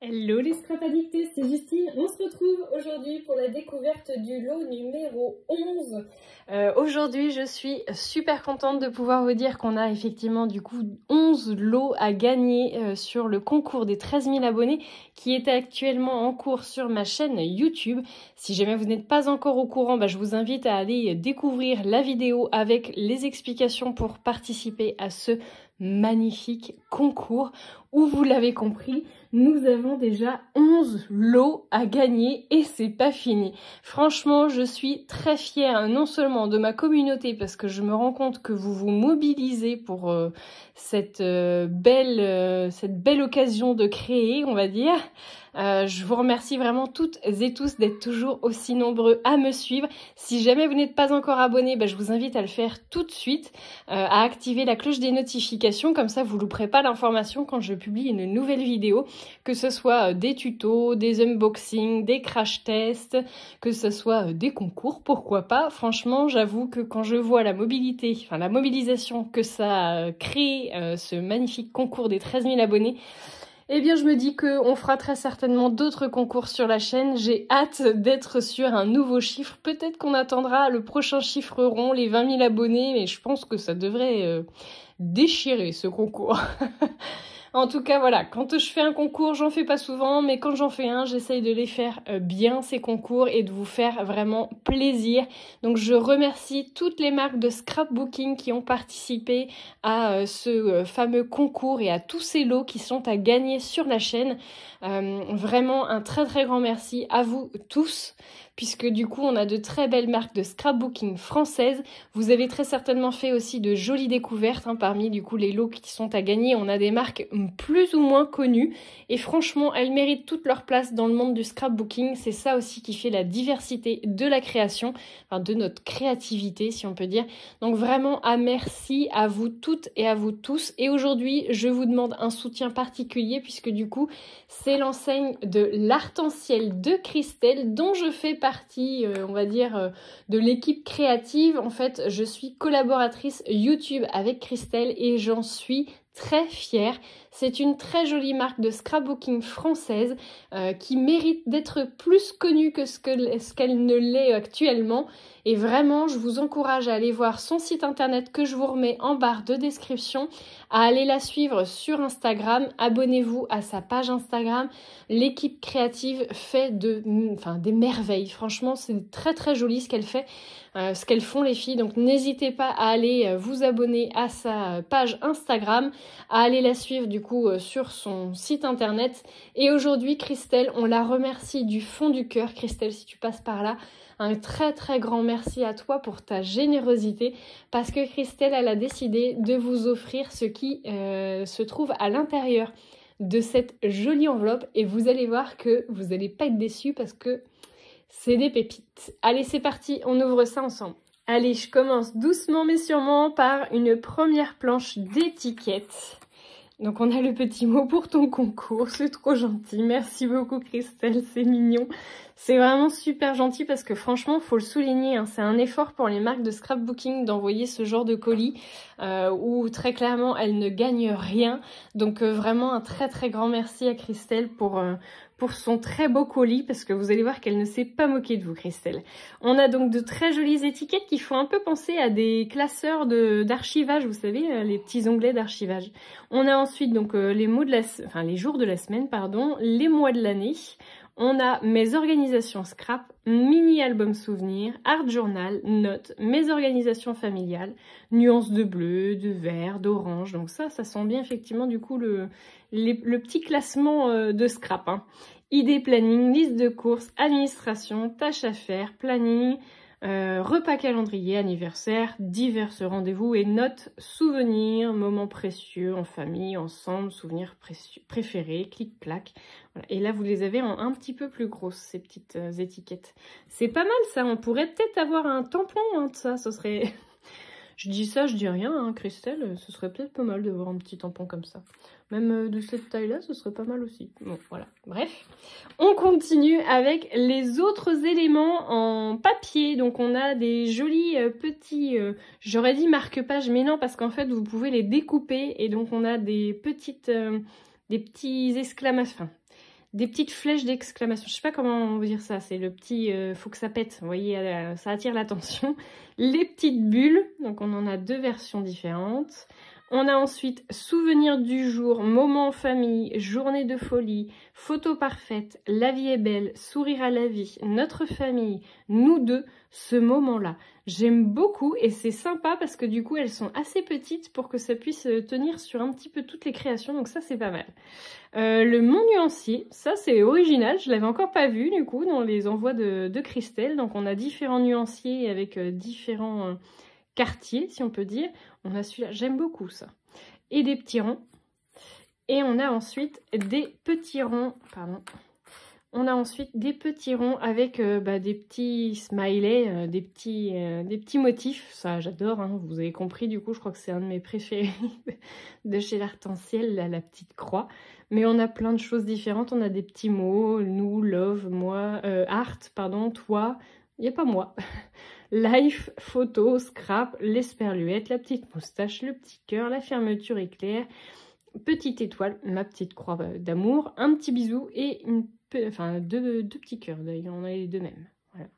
Hello les scrap addictés, c'est Justine. On se retrouve aujourd'hui pour la découverte du lot numéro 11. Aujourd'hui, je suis super contente de pouvoir vous dire qu'on a effectivement du coup 11 lots à gagner sur le concours des 13 000 abonnés qui est actuellement en cours sur ma chaîne YouTube. Si jamais vous n'êtes pas encore au courant, je vous invite à aller découvrir la vidéo avec les explications pour participer à ce magnifique concours où, vous l'avez compris, nous avons déjà 11 lots à gagner et c'est pas fini. Franchement, je suis très fière non seulement de ma communauté parce que je me rends compte que vous vous mobilisez pour cette belle occasion de créer, on va dire. Je vous remercie vraiment toutes et tous d'être toujours aussi nombreux à me suivre. Si jamais vous n'êtes pas encore abonné, je vous invite à le faire tout de suite, à activer la cloche des notifications, comme ça vous ne louperez pas l'information quand je publie une nouvelle vidéo, que ce soit des tutos, des unboxings, des crash tests, que ce soit des concours, pourquoi pas. Franchement, j'avoue que quand je vois la mobilisation que ça crée, ce magnifique concours des 13 000 abonnés, eh bien, je me dis qu'on fera très certainement d'autres concours sur la chaîne. J'ai hâte d'être sur un nouveau chiffre. Peut-être qu'on attendra le prochain chiffre rond, les 20 000 abonnés, mais je pense que ça devrait déchirer ce concours. En tout cas, voilà, quand je fais un concours, j'en fais pas souvent, mais quand j'en fais un, j'essaye de les faire bien, ces concours, et de vous faire vraiment plaisir. Donc, je remercie toutes les marques de scrapbooking qui ont participé à ce fameux concours et à tous ces lots qui sont à gagner sur la chaîne. Vraiment, un très très grand merci à vous tous, puisque du coup, on a de très belles marques de scrapbooking françaises. Vous avez très certainement fait aussi de jolies découvertes, parmi du coup les lots qui sont à gagner. On a des marques plus ou moins connues et franchement, elles méritent toute leur place dans le monde du scrapbooking. C'est ça aussi qui fait la diversité de la création, de notre créativité si on peut dire. Donc vraiment, merci à vous toutes et à vous tous. Et aujourd'hui, je vous demande un soutien particulier puisque du coup, c'est l'enseigne de l'Arc-en-Ciel de Christelle dont je fais partie, on va dire, de l'équipe créative. En fait, je suis collaboratrice YouTube avec Christelle et j'en suis très fière. C'est une très jolie marque de scrapbooking française qui mérite d'être plus connue que ce qu'elle ne l'est actuellement. Et vraiment, je vous encourage à aller voir son site internet que je vous remets en barre de description, à aller la suivre sur Instagram. Abonnez-vous à sa page Instagram. L'équipe créative fait des merveilles. Franchement, c'est très très joli ce qu'elle fait. Ce qu'elles font les filles, donc n'hésitez pas à aller vous abonner à sa page Instagram, à aller la suivre du coup sur son site internet. Et aujourd'hui, Christelle, on la remercie du fond du cœur. Christelle, si tu passes par là, un très très grand merci à toi pour ta générosité, parce que Christelle, elle a décidé de vous offrir ce qui se trouve à l'intérieur de cette jolie enveloppe, et vous allez voir que vous n'allez pas être déçus parce que c'est des pépites. Allez, c'est parti, on ouvre ça ensemble. Allez, je commence doucement mais sûrement par une première planche d'étiquette. Donc on a le petit mot pour ton concours, c'est trop gentil. Merci beaucoup Christelle, c'est mignon. C'est vraiment super gentil parce que franchement, faut le souligner, c'est un effort pour les marques de scrapbooking d'envoyer ce genre de colis où très clairement, elles ne gagnent rien. Donc vraiment un très très grand merci à Christelle pour son très beau colis, parce que vous allez voir qu'elle ne s'est pas moquée de vous, Christelle. On a donc de très jolies étiquettes qui font un peu penser à des classeurs d'archivage, vous savez, les petits onglets d'archivage. On a ensuite donc les jours de la semaine, les mois de l'année. On a mes organisations scrap, mini-album souvenirs, art journal, notes, mes organisations familiales, nuances de bleu, de vert, d'orange. Donc ça sent bien effectivement du coup le petit classement de scrap. Idées planning, liste de courses, administration, tâches à faire, planning, repas calendrier, anniversaire, divers rendez-vous et notes, souvenirs, moments précieux en famille, ensemble, souvenirs préférés, clic-clac. Voilà. Et là, vous les avez en un petit peu plus grosses, ces petites étiquettes. C'est pas mal ça, on pourrait peut-être avoir un tampon de ça, ce serait... Je dis ça, je dis rien, Christelle, ce serait peut-être pas mal de voir un petit tampon comme ça. Même de cette taille-là, ce serait pas mal aussi. Bon, voilà. Bref, on continue avec les autres éléments en papier. Donc, on a des jolis petits... J'aurais dit marque-pages, mais non, parce qu'en fait, vous pouvez les découper. Et donc, on a des petits exclamations... des petites flèches d'exclamation. Je sais pas comment vous dire ça, c'est le petit faut que ça pète, vous voyez, ça attire l'attention. Les petites bulles, donc on en a 2 versions différentes. On a ensuite souvenir du jour, moment en famille, journée de folie, photo parfaite, la vie est belle, sourire à la vie, notre famille, nous deux, ce moment-là. J'aime beaucoup et c'est sympa parce que du coup elles sont assez petites pour que ça puisse tenir sur un petit peu toutes les créations, donc ça c'est pas mal. Le Mon Nuancier, ça c'est original, je l'avais encore pas vu du coup dans les envois de Christelle, donc on a différents nuanciers avec différents quartiers si on peut dire. On a celui-là, j'aime beaucoup ça. Et des petits ronds. Et on a ensuite des petits ronds, pardon. On a ensuite des petits ronds avec des petits smileys, des petits motifs. Ça, j'adore, hein, vous avez compris, du coup, je crois que c'est un de mes préférés de chez l'Arc-en-Ciel, la petite croix. Mais on a plein de choses différentes. On a des petits mots, nous, love, moi, art, pardon, toi, il n'y a pas moi. Life, photo, scrap, l'esperluette, la petite moustache, le petit cœur, la fermeture éclair, petite étoile, ma petite croix d'amour, un petit bisou et deux petits cœurs, d'ailleurs on a les 2 mêmes. Voilà.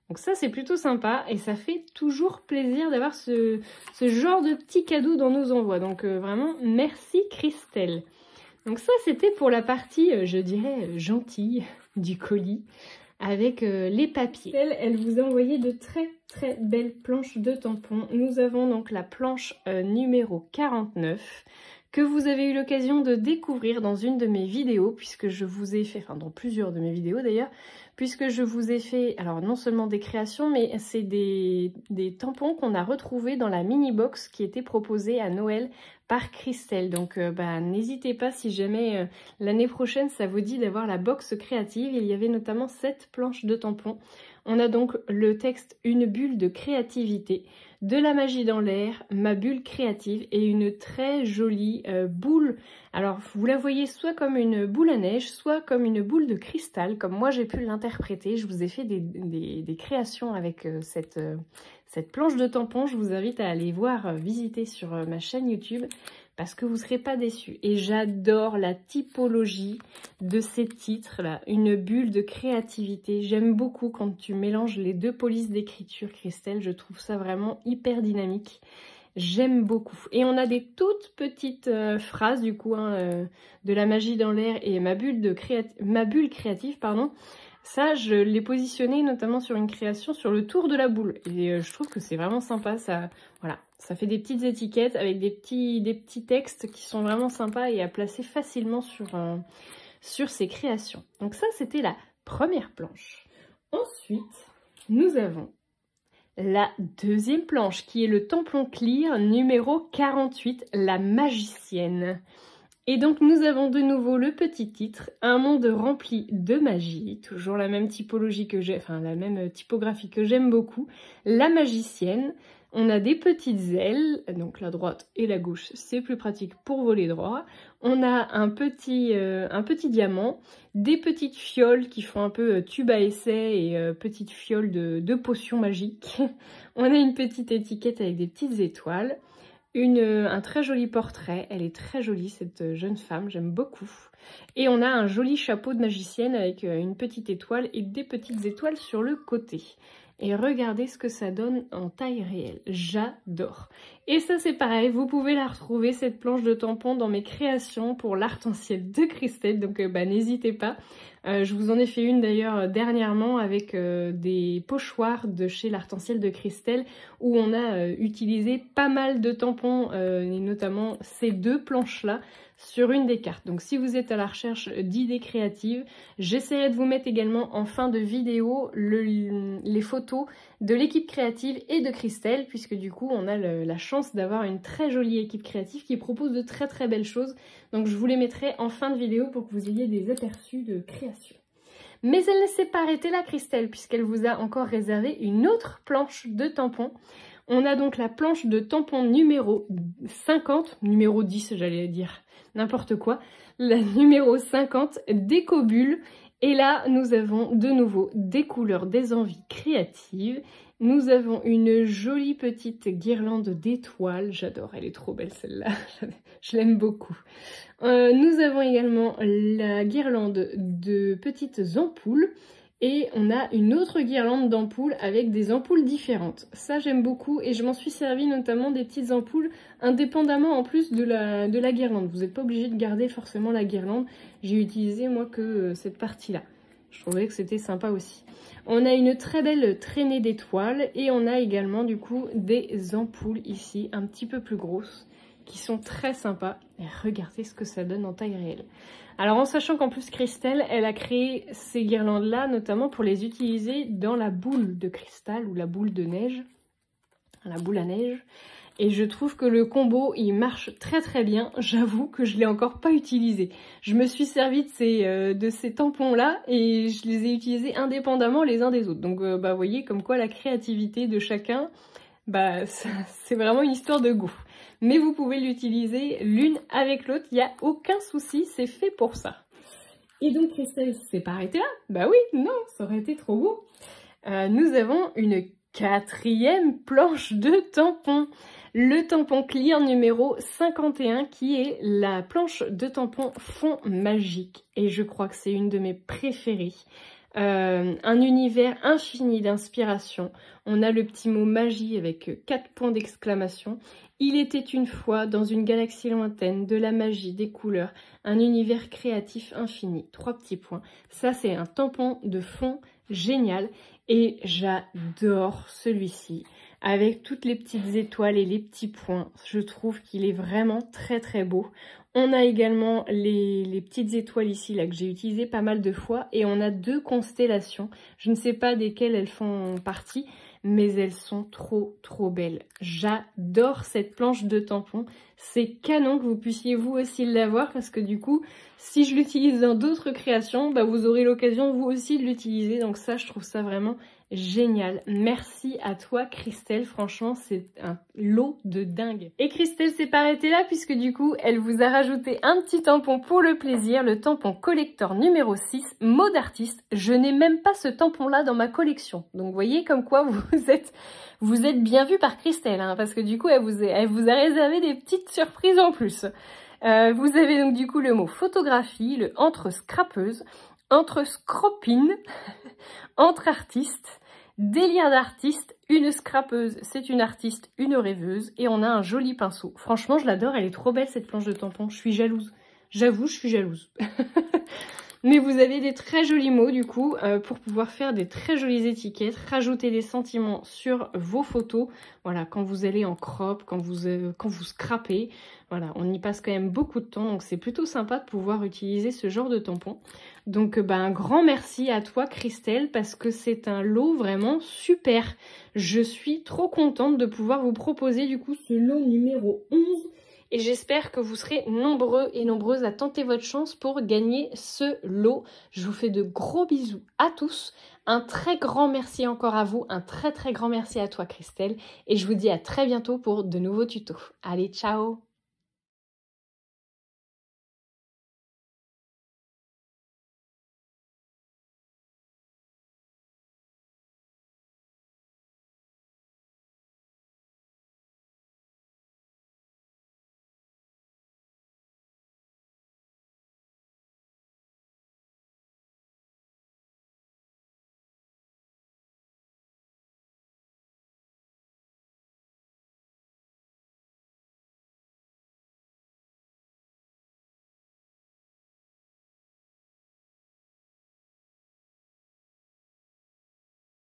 Donc ça c'est plutôt sympa et ça fait toujours plaisir d'avoir ce genre de petits cadeaux dans nos envois. Donc vraiment merci Christelle. Donc ça c'était pour la partie, je dirais, gentille du colis. Avec les papiers. Elle vous a envoyé de très belles planches de tampons. Nous avons donc la planche numéro 49 que vous avez eu l'occasion de découvrir dans une de mes vidéos puisque je vous ai fait, enfin dans plusieurs de mes vidéos d'ailleurs, puisque je vous ai fait, alors non seulement des créations, mais c'est des tampons qu'on a retrouvés dans la mini-box qui était proposée à Noël par Christelle. Donc n'hésitez pas si jamais l'année prochaine ça vous dit d'avoir la box créative. Il y avait notamment 7 planches de tampons. On a donc le texte Une bulle de créativité, de la magie dans l'air, ma bulle créative et une très jolie boule. Alors vous la voyez soit comme une boule à neige, soit comme une boule de cristal, comme moi j'ai pu l'interpréter. Je vous ai fait des créations avec cette planche de tampons. Je vous invite à aller voir, visiter sur ma chaîne YouTube parce que vous ne serez pas déçus. Et j'adore la typologie de ces titres-là, une bulle de créativité. J'aime beaucoup quand tu mélanges les 2 polices d'écriture, Christelle. Je trouve ça vraiment hyper dynamique. J'aime beaucoup. Et on a des toutes petites phrases du coup, de la magie dans l'air et ma bulle créative, pardon. Ça, je l'ai positionné notamment sur une création sur le tour de la boule. Et je trouve que c'est vraiment sympa. Ça, voilà, ça fait des petites étiquettes avec des petits textes qui sont vraiment sympas et à placer facilement sur ces créations. Donc ça, c'était la première planche. Ensuite, nous avons la deuxième planche qui est le tampon clear numéro 48, la magicienne. Et donc nous avons de nouveau le petit titre, un monde rempli de magie, toujours la même typologie que j'ai, enfin la même typographie que j'aime beaucoup, la magicienne. On a des petites ailes, donc la droite et la gauche, c'est plus pratique pour voler droit. On a un petit diamant, des petites fioles qui font un peu tube à essai et petites fioles de potions magiques. On a une petite étiquette avec des petites étoiles. Un très joli portrait, elle est très jolie cette jeune femme, j'aime beaucoup. Et on a un joli chapeau de magicienne avec une petite étoile et des petites étoiles sur le côté. Et regardez ce que ça donne en taille réelle, j'adore. Et ça c'est pareil, vous pouvez la retrouver cette planche de tampon dans mes créations pour l'Arc-en-Ciel de Christelle, donc n'hésitez pas. Je vous en ai fait une d'ailleurs dernièrement avec des pochoirs de chez l'Arc-en-Ciel de Christelle où on a utilisé pas mal de tampons et notamment ces 2 planches-là sur une des cartes. Donc si vous êtes à la recherche d'idées créatives, j'essaierai de vous mettre également en fin de vidéo les photos de l'équipe créative et de Christelle puisque du coup on a la chance d'avoir une très jolie équipe créative qui propose de très belles choses. Donc je vous les mettrai en fin de vidéo pour que vous ayez des aperçus de création. Mais elle ne s'est pas arrêtée là Christelle puisqu'elle vous a encore réservé une autre planche de tampons. On a donc la planche de tampons numéro 50, numéro 10 j'allais dire n'importe quoi, la numéro 50 Décobule. Et là, nous avons de nouveau des couleurs, des envies créatives Nous avons une jolie petite guirlande d'étoiles. J'adore, elle est trop belle celle-là. Je l'aime beaucoup. Nous avons également la guirlande de petites ampoules. Et on a une autre guirlande d'ampoules avec des ampoules différentes. Ça j'aime beaucoup et je m'en suis servi notamment des petites ampoules indépendamment en plus de la guirlande. Vous n'êtes pas obligé de garder forcément la guirlande. J'ai utilisé moi que cette partie-là. Je trouvais que c'était sympa aussi. On a une très belle traînée d'étoiles et on a également du coup des ampoules ici un petit peu plus grosses qui sont très sympas. Et regardez ce que ça donne en taille réelle. Alors en sachant qu'en plus Christelle, elle a créé ces guirlandes-là notamment pour les utiliser dans la boule de cristal ou la boule de neige, la boule à neige. Et je trouve que le combo, il marche très très bien. J'avoue que je ne l'ai encore pas utilisé. Je me suis servi de ces tampons-là et je les ai utilisés indépendamment les uns des autres. Donc vous voyez comme quoi la créativité de chacun, c'est vraiment une histoire de goût. Mais vous pouvez l'utiliser l'une avec l'autre, il n'y a aucun souci, c'est fait pour ça. Et donc Christelle s'est pas arrêtée là? Bah oui, non, ça aurait été trop beau. Nous avons une 4e planche de tampons. Le tampon Clear numéro 51 qui est la planche de tampon fond magique. Et je crois que c'est une de mes préférées. Un univers infini d'inspiration. On a le petit mot magie avec 4 points d'exclamation. Il était une fois dans une galaxie lointaine, de la magie, des couleurs, un univers créatif infini. 3 petits points. Ça, c'est un tampon de fond génial et j'adore celui-ci. Avec toutes les petites étoiles et les petits points, je trouve qu'il est vraiment très très beau. On a également les petites étoiles ici là que j'ai utilisées pas mal de fois et on a 2 constellations. Je ne sais pas desquelles elles font partie, mais elles sont trop trop belles. J'adore cette planche de tampon. C'est canon que vous puissiez vous aussi l'avoir parce que du coup, si je l'utilise dans d'autres créations, vous aurez l'occasion vous aussi de l'utiliser. Donc ça, je trouve ça vraiment génial. Merci à toi Christelle, franchement c'est un lot de dingue. Et Christelle s'est pas arrêtée là puisque du coup elle vous a rajouté un petit tampon pour le plaisir, le tampon collector numéro 6, mot d'artiste. Je n'ai même pas ce tampon là dans ma collection. Donc vous voyez comme quoi vous êtes bien vu par Christelle, hein, parce que du coup elle vous a réservé des petites surprises en plus. Vous avez donc du coup le mot photographie, le entre scrapeuse, entre scropine, entre artistes, délire d'artiste, une scrapeuse, c'est une artiste, une rêveuse, et on a un joli pinceau. Franchement, je l'adore, elle est trop belle cette planche de tampon, je suis jalouse. J'avoue, je suis jalouse. Mais vous avez des très jolis mots du coup pour pouvoir faire des très jolies étiquettes, rajouter des sentiments sur vos photos. Voilà, quand vous allez en crop, quand vous scrapez, voilà, on y passe quand même beaucoup de temps. Donc c'est plutôt sympa de pouvoir utiliser ce genre de tampon. Donc un grand merci à toi Christelle parce que c'est un lot vraiment super. Je suis trop contente de pouvoir vous proposer du coup ce lot numéro 11. Et j'espère que vous serez nombreux et nombreuses à tenter votre chance pour gagner ce lot. Je vous fais de gros bisous à tous. Un très grand merci encore à vous. Un très très grand merci à toi Christelle. Et je vous dis à très bientôt pour de nouveaux tutos. Allez, ciao!